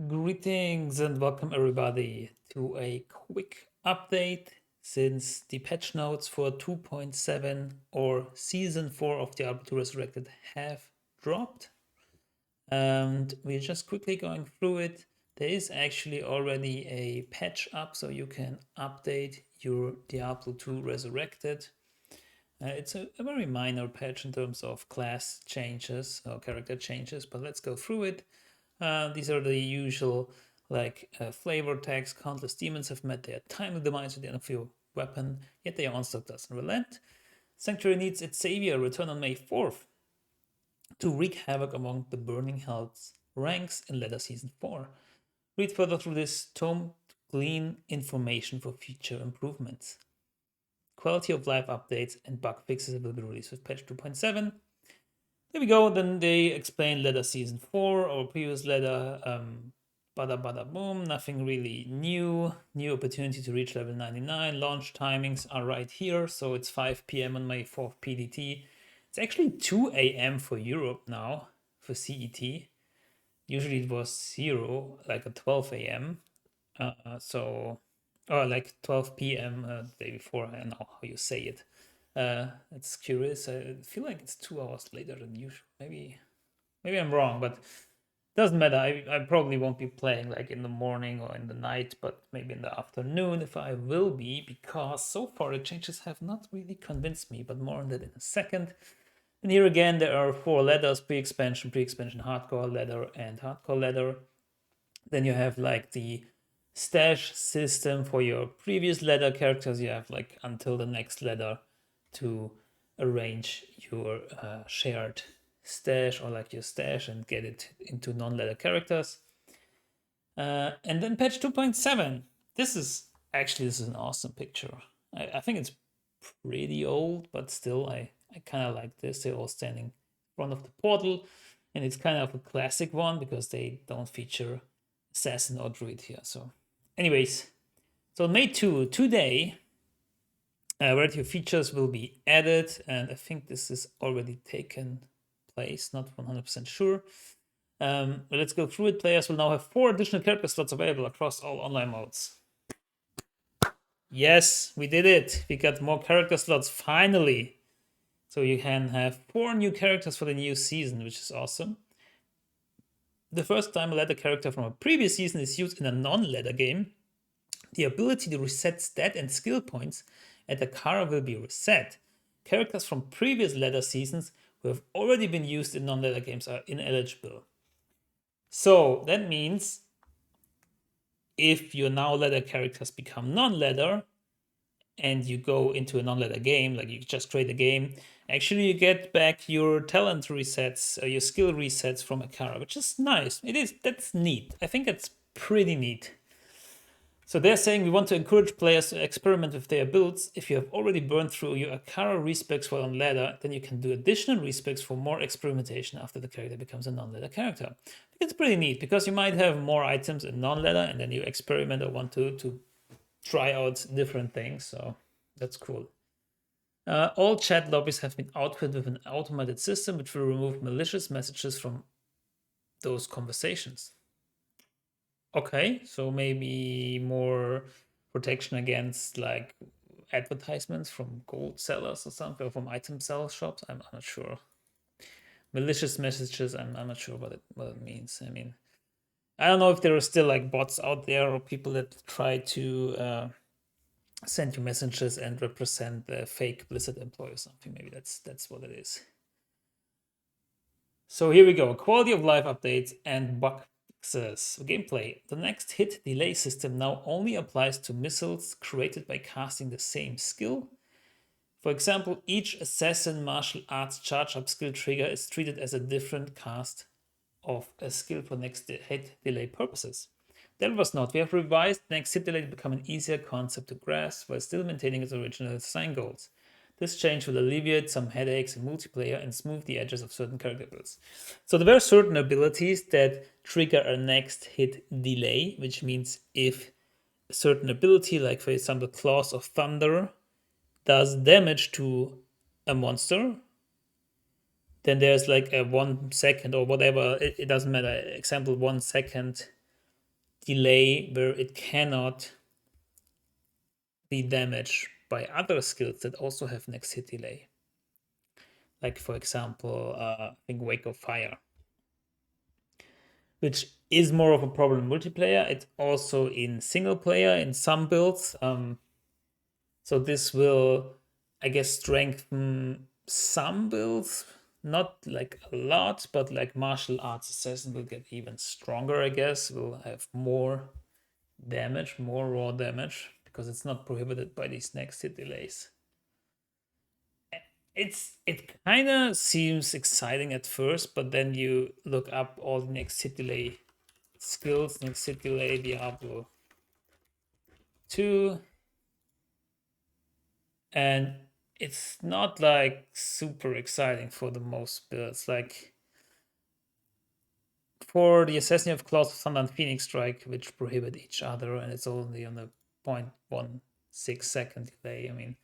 Greetings and welcome everybody to a quick update since the patch notes for 2.7 or Season 4 of Diablo 2 Resurrected have dropped. And we're just quickly going through it. There is actually already a patch up so you can update your Diablo 2 Resurrected. It's a very minor patch in terms of class changes or character changes, but let's go through it. These are the usual flavor tags. Countless demons have met their timely demise at the end of your weapon, yet their onslaught doesn't relent. Sanctuary needs its savior return on May 4th to wreak havoc among the Burning Hell's ranks in later Season 4. Read further through this tome to glean information for future improvements. Quality of life updates and bug fixes will be released with patch 2.7. There we go. Then they explain letter Season 4 or previous letter. Bada bada boom. Nothing really new. New opportunity to reach level 99. Launch timings are right here. So it's 5 p.m. on May 4th PDT. It's actually 2 a.m. for Europe now for CET. Usually it was 0, like at 12 a.m. Or like 12 p.m. The day before. I don't know how you say it. It's curious. I feel like it's 2 hours later than usual. Maybe I'm wrong, but doesn't matter. I probably won't be playing like in the morning or in the night, but maybe in the afternoon if I will be, because so far the changes have not really convinced me, but more on that in a second. And here again, there are 4 letters: pre-expansion, hardcore ladder, and hardcore ladder. Then you have like the stash system for your previous ladder characters. You have like until the next ladder to arrange your shared stash or like your stash and get it into non-ladder characters. And then patch 2.7. This is an awesome picture. I think it's pretty old, but still I kind of like this. They're all standing in front of the portal, and it's kind of a classic one because they don't feature assassin or druid here. So anyways, so May 2, today, relative features will be added, and I think this is already taken place, not 100% sure. But let's go through it. Players will now have 4 additional character slots available across all online modes. Yes, we did it. We got more character slots finally. So you can have 4 new characters for the new season, which is awesome. The first time a ladder character from a previous season is used in a non-ladder game, the ability to reset stat and skill points at the Kara will be reset. Characters from previous ladder seasons who have already been used in non-ladder games are ineligible. So that means if your now ladder characters become non-ladder and you go into a non-ladder game, like you just create a game, actually you get back your talent resets, your skill resets from Akara, which is nice. That's neat. I think it's pretty neat. So they're saying we want to encourage players to experiment with their builds. If you have already burned through your Akara respecs while on ladder, then you can do additional respecs for more experimentation after the character becomes a non-ladder character. I think it's pretty neat because you might have more items in non-ladder and then you experiment or want to try out different things. So that's cool. All chat lobbies have been outfitted with an automated system which will remove malicious messages from those conversations. Okay, so maybe more protection against like advertisements from gold sellers or something, or from item sell shops. I'm not sure. Malicious messages. I'm not sure what it means. I mean, I don't know if there are still like bots out there or people that try to send you messages and represent the fake Blizzard employee or something. Maybe that's what it is. So here we go. Quality of life updates and bug fixes. Gameplay. The next hit delay system now only applies to missiles created by casting the same skill. For example, each assassin martial arts charge up skill trigger is treated as a different cast of a skill for next hit delay purposes. That was not. We have revised next hit delay to become an easier concept to grasp while still maintaining its original design goals. This change will alleviate some headaches in multiplayer and smooth the edges of certain character builds. So there are certain abilities that trigger a next hit delay, which means if a certain ability, like for example Claws of Thunder, does damage to a monster, then there's like a 1 second or whatever, it doesn't matter, example 1 second delay where it cannot be damaged by other skills that also have next hit delay. Like, for example, I think Wake of Fire, which is more of a problem in multiplayer. It's also in single player in some builds. So this will, I guess, strengthen some builds, not like a lot, but like martial arts assassin will get even stronger, I guess. Will have more damage, more raw damage, because it's not prohibited by these next hit delays. It kind of seems exciting at first, but then you look up all the next hit delay skills, next hit delay Diablo 2, and it's not like super exciting for the most builds. Like for the Assassin of Claws of Thunder and Phoenix Strike, which prohibit each other, and it's only on a 0.16 second delay. I mean,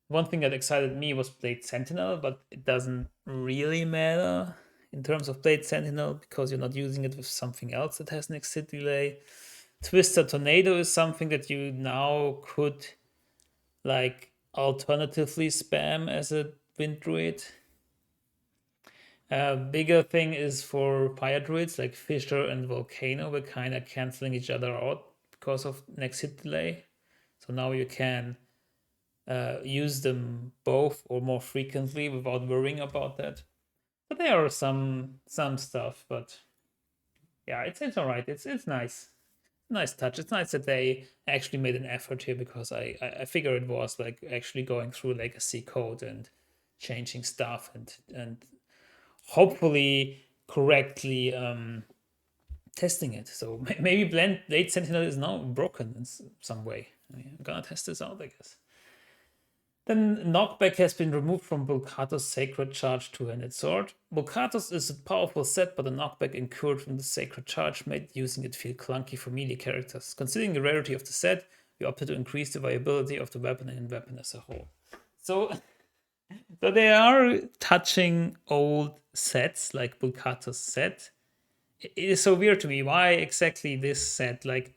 one thing that excited me was Blade Sentinel, but it doesn't really matter in terms of Blade Sentinel because you're not using it with something else that has next hit delay. Twister Tornado is something that you now could like alternatively spam as a Wind Druid. Bigger thing is for Fire Druids like Fisher and Volcano. We're kind of canceling each other out because of next hit delay. So now you can use them both or more frequently without worrying about that. But there are some stuff, but yeah, it's all right. It's nice, nice touch. It's nice that they actually made an effort here because I figure it was like actually going through legacy code and changing stuff and hopefully correctly testing it. So maybe Blade Sentinel is now broken in some way. I mean, I'm gonna test this out, I guess. Then knockback has been removed from Volcato's Sacred Charge two-handed sword. Volcato's is a powerful set, but the knockback incurred from the Sacred Charge made using it feel clunky for melee characters. Considering the rarity of the set, we opted to increase the viability of the weapon and weapon as a whole. So they are touching old sets like Volcato's set. It is so weird to me. Why exactly this set? Like,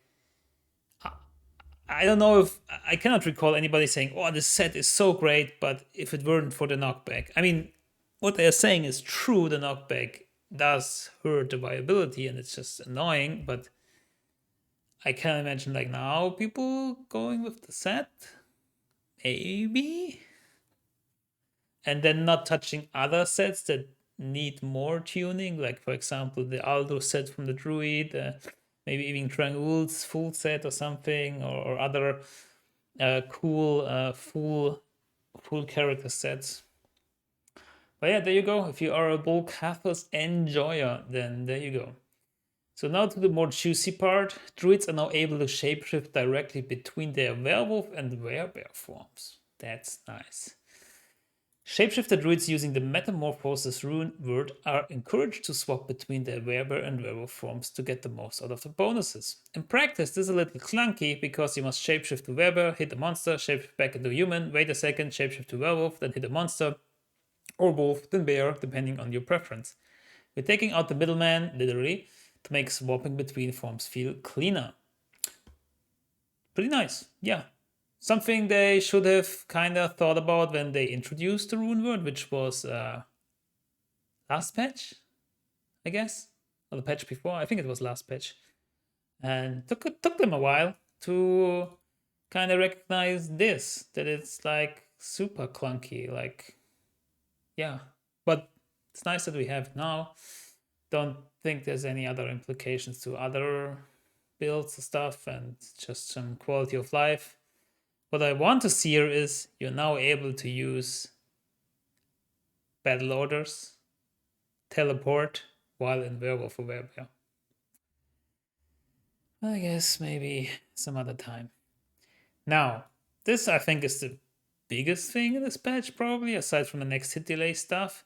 I don't know if I cannot recall anybody saying, "Oh, this set is so great," but if it weren't for the knockback, I mean, what they are saying is true. The knockback does hurt the viability, and it's just annoying. But I can imagine like now people going with the set, maybe, and then not touching other sets that need more tuning, like for example the Aldo set from the Druid, maybe even Trangul's full set or something, or other cool full character sets. But yeah, there you go. If you are a Bull Cathos enjoyer, then there you go. So now to the more juicy part. Druids are now able to shapeshift directly between their werewolf and werebear forms. That's nice. Shapeshifter druids using the Metamorphosis rune word are encouraged to swap between their werebear and werewolf forms to get the most out of the bonuses. In practice, this is a little clunky because you must shapeshift to werebear, hit a monster, shapeshift back into human, wait a second, shapeshift to werewolf, then hit a monster, or wolf, then bear, depending on your preference. We're taking out the middleman, literally, to make swapping between forms feel cleaner. Pretty nice, yeah. Something they should have kind of thought about when they introduced the rune word, which was last patch, I guess, or the patch before. I think it was last patch, and took them a while to kind of recognize this, that it's like super clunky, like yeah. But it's nice that we have it now. Don't think there's any other implications to other builds and stuff, and just some quality of life. What I want to see here is you're now able to use battle orders, teleport while in werewolf or werebear. I guess maybe some other time. Now, this I think is the biggest thing in this patch, probably, aside from the next hit delay stuff.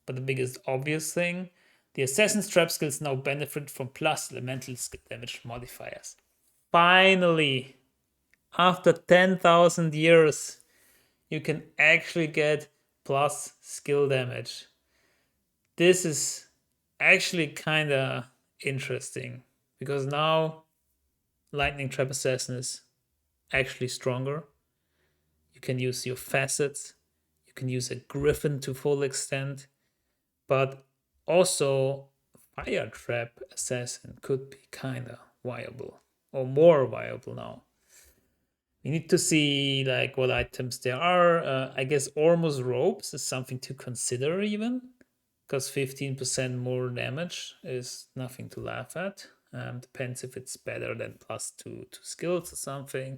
But the biggest obvious thing, the Assassin's Trap skills now benefit from plus elemental skill damage modifiers. Finally, after 10,000 years, you can actually get plus skill damage. This is actually kind of interesting because now Lightning Trap Assassin is actually stronger. You can use your facets. You can use a Griffin to full extent. But also, Fire Trap Assassin could be kind of viable. Or more viable now. We need to see like what items there are. I guess Ormus Ropes is something to consider even, because 15% more damage is nothing to laugh at. Depends if it's better than +2 to skills or something.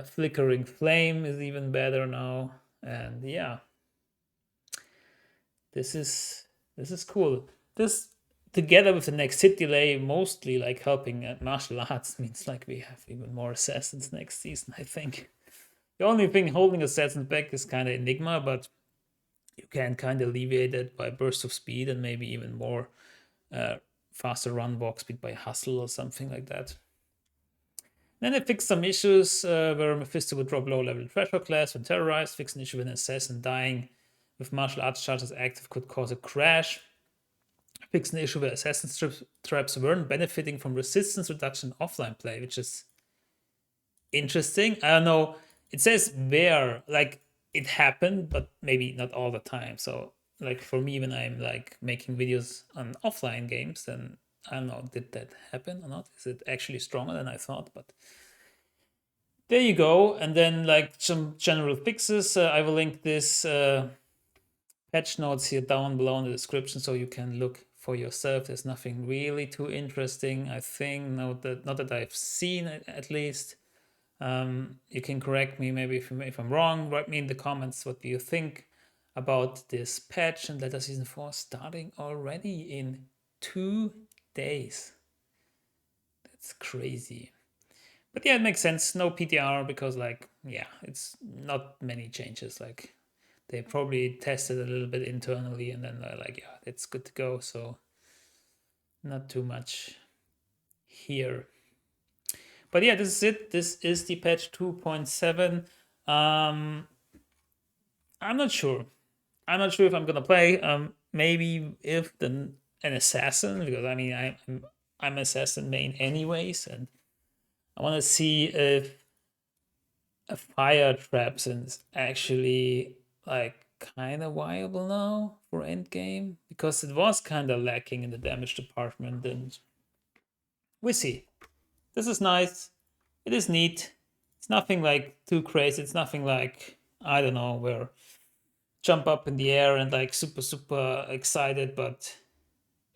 Flickering Flame is even better now, and yeah, this is cool. This together with the next hit delay, mostly like helping at martial arts, means like we have even more assassins next season. I think the only thing holding assassins back is kind of Enigma, but you can kind of alleviate it by burst of speed and maybe even more uh, faster run walk speed by hustle or something like that. Then they fixed some issues where Mephisto would drop low level treasure class when terrorized, fix an issue when an assassin dying with martial arts charges active could cause a crash, fix an issue where assassin traps weren't benefiting from resistance reduction offline play, which is interesting. I don't know. It says where, like it happened, but maybe not all the time. So, like for me, when I'm like making videos on offline games, then I don't know, did that happen or not? Is it actually stronger than I thought? But there you go. And then like some general fixes. I will link this patch notes here down below in the description so you can look for yourself. There's nothing really too interesting, I think. Not that I've seen it, at least. You can correct me maybe if I'm wrong. Write me in the comments what do you think about this patch and Letter Season 4 starting already in 2 days. That's crazy. But yeah, it makes sense. No PTR because like, yeah, it's not many changes. Like they probably tested a little bit internally and then they're like, yeah, it's good to go. So not too much here. But yeah, this is it. This is the patch 2.7. I'm not sure. I'm not sure if I'm gonna play. Maybe if an assassin, because I mean I'm assassin main anyways, and I want to see if a fire traps is actually like kind of viable now for end game, because it was kind of lacking in the damage department, and we see. This is nice. It is neat. It's nothing like too crazy. It's nothing like, I don't know, where jump up in the air and like super excited, but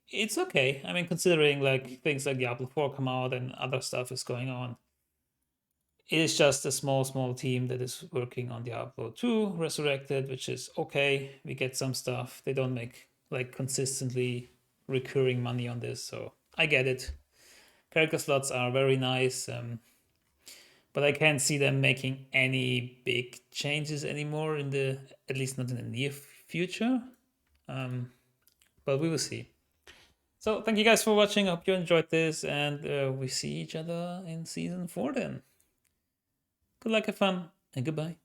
it's okay. I mean, considering like things like Diablo 4 come out and other stuff is going on, it is just a small team that is working on Diablo 2 Resurrected, which is okay. We get some stuff. They don't make like consistently recurring money on this, so I get it. Character slots are very nice, but I can't see them making any big changes anymore in the, at least not in the near future. But we will see. So thank you guys for watching. I hope you enjoyed this, and we see each other in season 4 then. Good luck, have fun, and goodbye.